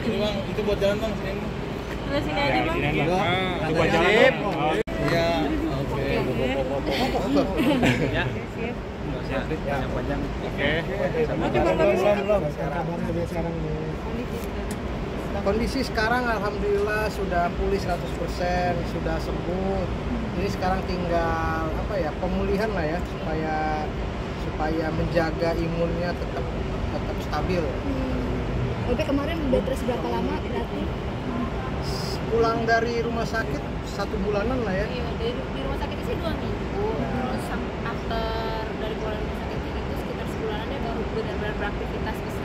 Ini bang, itu buat jalan bang, sini. Udah sini aja bang. Itu buat jalan. Iya. Oke. Ya. Ya, panjang. Oke. Kondisi sekarang alhamdulillah sudah pulih 100%, sudah sembuh. Ini sekarang tinggal pemulihan lah ya, supaya menjaga imunnya tetap stabil. Oke, kemarin bed rest berapa lama berarti? Pulang dari rumah sakit 1 bulanan lah ya. Iya, di rumah sakit sih 2 minggu. Terus after dari pulang rumah sakit itu sekitar sebulanan dia baru benar-benar beraktivitas bisa.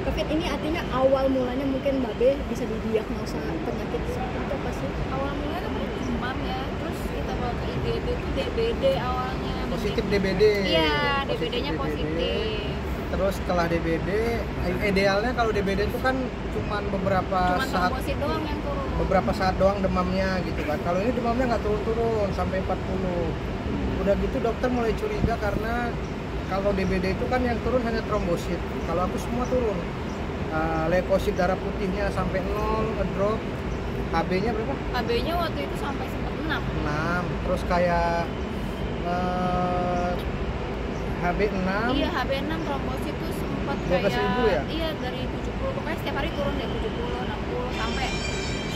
COVID ini artinya awal mulanya mungkin Mbak B bisa didiagnosa penyakit seperti itu apa sih? Awal mulanya kan demam ya, terus kita bawa ke IGD itu DBD awalnya. Positif DBD. Iya, DBD-nya positif. Terus setelah DBD, idealnya kalau DBD itu kan cuman beberapa saat doang yang turun. Beberapa saat doang demamnya gitu kan. Kalau ini demamnya nggak turun-turun sampai 40. Udah gitu dokter mulai curiga karena kalau DBD itu kan yang turun hanya trombosit. Kalau aku semua turun. Leukosit darah putihnya sampai 0, ngedrop. HB-nya berapa? HB-nya waktu itu sampai sempat 6. Terus kayak HB 6. Iya, HB 6 trombosit tuh sempat kayak 12.000 ya? Iya, dari 70. Pokoknya setiap hari turun deh 70, 60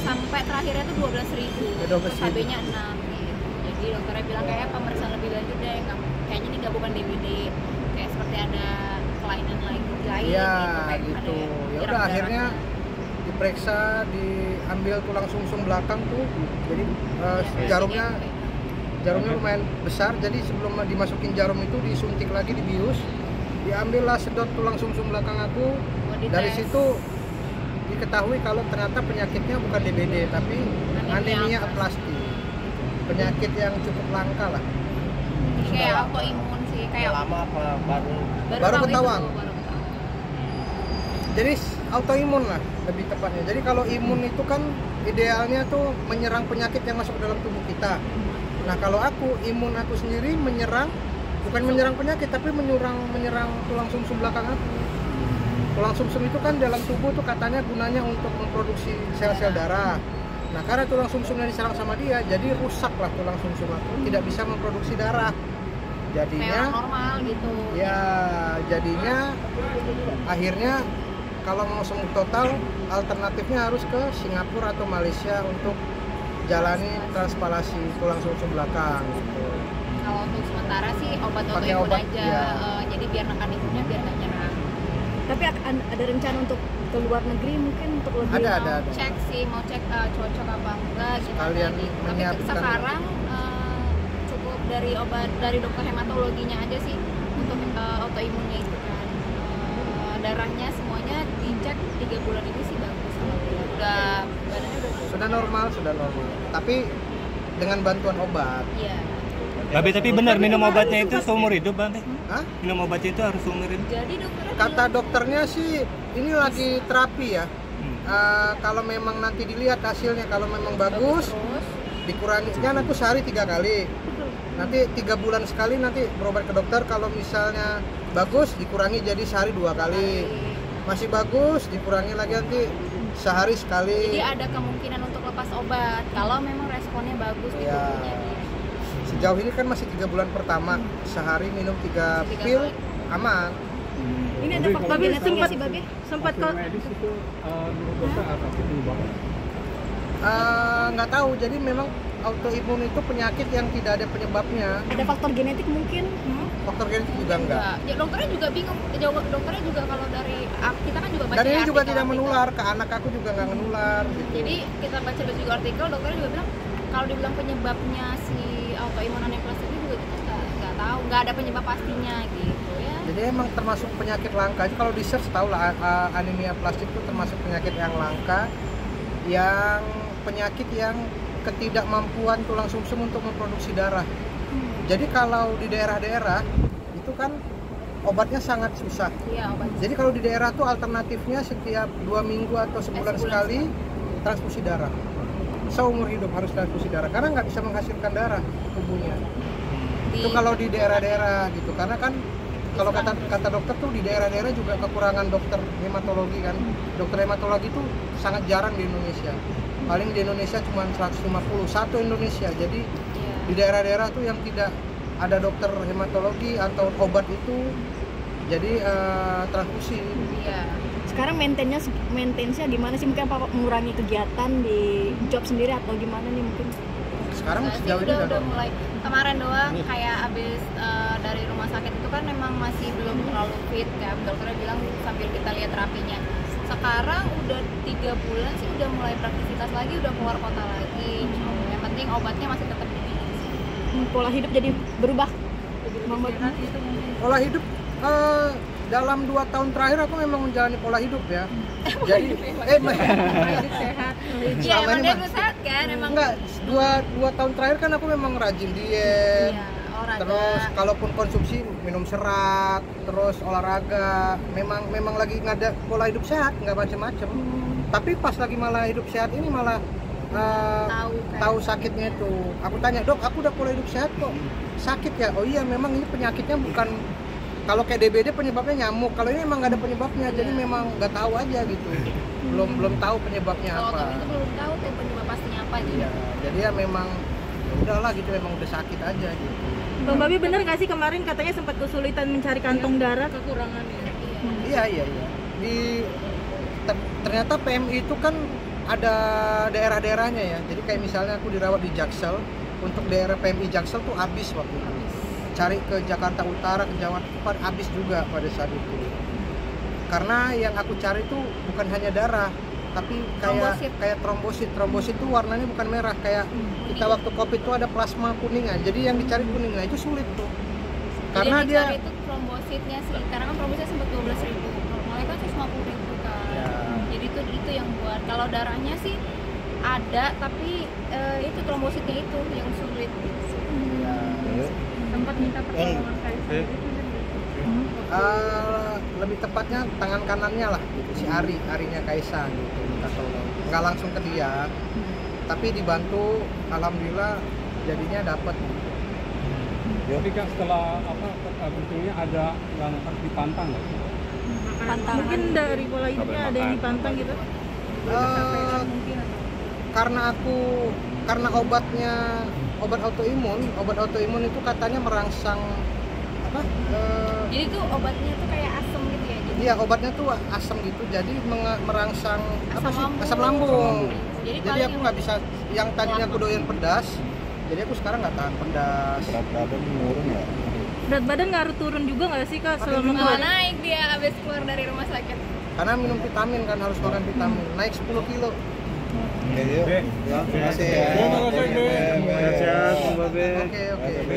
sampai terakhirnya tuh 12.000. Terus HB-nya 6 gitu. Jadi dokternya bilang kayak pemeriksaan lebih lanjut deh, kayaknya ini bukan DBD. Kayak seperti ada kelainan lain Iya, gitu. Ya udah akhirnya diperiksa, diambil tulang sumsum belakang tuh. Jadi jarumnya lumayan besar, jadi sebelum dimasukin jarum itu disuntik lagi, dibius, diambillah sedot tulang sumsum belakang aku. Dari situ diketahui kalau ternyata penyakitnya bukan DBD tapi anemia aplastik, penyakit yang cukup langka lah. Kayak autoimun sih, kayak lama apa baru ketahuan. Jadi autoimun lah lebih tepatnya. Jadi kalau imun itu kan idealnya tuh menyerang penyakit yang masuk ke dalam tubuh kita. Nah kalau imun aku sendiri bukan menyerang penyakit tapi menyerang tulang sumsum belakang aku. Tulang sumsum itu kan dalam tubuh tuh katanya gunanya untuk memproduksi sel-sel darah. Nah karena tulang sumsumnya diserang sama dia, jadi rusaklah tulang sumsum aku, tidak bisa memproduksi darah. Jadinya normal gitu. Ya jadinya akhirnya kalau mau sembuh total alternatifnya harus ke Singapura atau Malaysia untuk jalani transplantasi tulang sumsum belakang gitu. Kalau untuk sementara sih obat aja ya. Jadi biar mekanismenya biar nggak nyerang. Tapi ada rencana untuk ke luar negeri mungkin untuk lebih ada. Cek sih, mau cek cocok apa enggak gitu. Kalian Tapi sekarang cukup dari obat dari dokter hematologinya aja sih untuk autoimunnya itu kan. Darahnya semuanya dicek 3 bulan ini sih bagus. Badannya sudah normal. Tapi dengan bantuan obat. Iya. Tapi benar minum obatnya itu seumur hidup, Bang? Hah? Minum obatnya itu harus seumur hidup. Jadi kata dokternya sih ini lagi terapi ya. Kalau memang nanti dilihat hasilnya, kalau memang bagus dikurangi. Kan aku sehari 3 kali. Nanti 3 bulan sekali nanti berobat ke dokter. Kalau misalnya bagus dikurangi jadi sehari 2 kali. Masih bagus dikurangi lagi nanti sehari sekali. Jadi ada kemungkinan untuk lepas obat kalau memang responnya bagus gitu. Ya. Sejauh ini kan masih 3 bulan pertama, sehari minum 3 pil aman. Ini ada faktor genetik nggak sih, Babe? Sempat ke medis itu dokter apa itu Bang? Nggak tahu, jadi memang autoimun itu penyakit yang tidak ada penyebabnya. Ada faktor genetik mungkin? Faktor genetik juga enggak. Ya dokternya juga bingung. Dokternya juga kalau dari kita kan juga baca. Dan ini juga tidak menular, ke anak aku juga nggak menular. Gitu. Jadi kita baca juga artikel, dokternya juga bilang kalau dibilang penyebabnya si autoimun anaplastik itu juga kita nggak tahu, nggak ada penyebab pastinya gitu ya. Jadi emang termasuk penyakit langka. Jadi kalau di search tahu lah anemia plastik itu termasuk penyakit yang langka, yang penyakit yang ketidakmampuan tulang sumsum untuk memproduksi darah. Jadi kalau di daerah-daerah itu kan obatnya sangat susah. Iya, obat. Jadi kalau di daerah tuh alternatifnya setiap 2 minggu atau sebulan sekali transfusi darah. Seumur hidup harus transfusi darah karena nggak bisa menghasilkan darah tubuhnya. Itu kalau di daerah-daerah gitu, karena kan kalau kata dokter tuh di daerah-daerah juga kekurangan dokter hematologi kan. Dokter hematologi tuh sangat jarang di Indonesia. Paling di Indonesia cuma 151 Indonesia. Jadi di daerah-daerah tuh yang tidak ada dokter hematologi atau obat itu jadi transfusi. Iya. Sekarang maintenance-nya gimana sih? Mungkin apa mengurangi kegiatan di job sendiri atau gimana nih mungkin? Sekarang Nggak sih, sejauh ini udah mulai kemarin doang kayak abis dari rumah sakit itu kan memang masih belum terlalu fit kan, dokternya bilang sambil kita lihat terapinya. Sekarang udah 3 bulan sih udah mulai beraktivitas lagi, udah keluar kota lagi. Yang penting obatnya masih tetap diminum. Pola hidup jadi berubah. pola hidup dalam 2 tahun terakhir aku memang menjalani pola hidup ya. Jadi Hidup sehat. Iya, emang dia gue sehat kan, emang. enggak, 2 tahun terakhir kan aku memang rajin diet. Iya, olahraga. Terus kalaupun konsumsi minum serat, terus olahraga, memang lagi ngada pola hidup sehat, nggak macem-macem. Tapi pas lagi malah hidup sehat ini malah tahu sakitnya itu. Aku tanya, "Dok, aku udah pola hidup sehat kok. Sakit ya?" "Oh iya, memang ini penyakitnya bukan kalau kayak DBD penyebabnya nyamuk. Kalau ini memang nggak ada penyebabnya, jadi memang nggak tahu aja gitu. Belum tahu penyebabnya Kalau apa." Tom itu belum tahu tuh penyebab pastinya apa gitu. Iya, jadi ya memang ya udahlah gitu, memang udah sakit aja gitu. Bang Babi bener nggak sih kemarin katanya sempat kesulitan mencari kantong darah? Kekurangannya. Iya. Ternyata PMI itu kan ada daerah-daerahnya ya. Jadi kayak misalnya aku dirawat di Jaksel, untuk daerah PMI Jaksel tuh habis waktu itu. Cari ke Jakarta Utara, ke Jawa Timur habis juga pada saat itu. Karena yang aku cari tuh bukan hanya darah, tapi kayak trombosit. Trombosit tuh warnanya bukan merah kayak kita waktu Covid tuh ada plasma kuningan. Jadi yang dicari kuningan itu sulit tuh. Karena Jadi dia dicari itu trombositnya sih. Karena kan trombositnya sempat 12.000. Normalnya kan 150.000 kan. Ya. Jadi itu yang buat. Kalau darahnya sih ada, tapi itu trombositnya itu yang sulit. Sempat minta pertolongan kayak lebih tepatnya tangan kanannya lah gitu, si Arinya Kaisang gitu, minta tolong. Nggak langsung ke dia, tapi dibantu, alhamdulillah jadinya dapat. Tapi Kak, setelah betulnya ada yang harus dipantang nggak sih? Pantang. Mungkin dari pola hidupnya ada yang dipantang gitu. Karena obat autoimun itu katanya merangsang apa? Jadi tuh obatnya tuh kayak asam gitu ya. Iya, obatnya tuh asam gitu, jadi merangsang asam lambung. Jadi aku nggak bisa, yang tadinya aku doyan pedas, jadi aku sekarang nggak tahan pedas. Berat badan menurun ya. Berat badan ngaruh turun juga nggak sih Kak selama Malah naik dia abis keluar dari rumah sakit. Karena minum vitamin kan, harus makan vitamin, naik 10 kilo. Oke, yuk. Terima kasih ya. Terima kasih, Bang. Sehat-sehat, Bang Babe. Oke.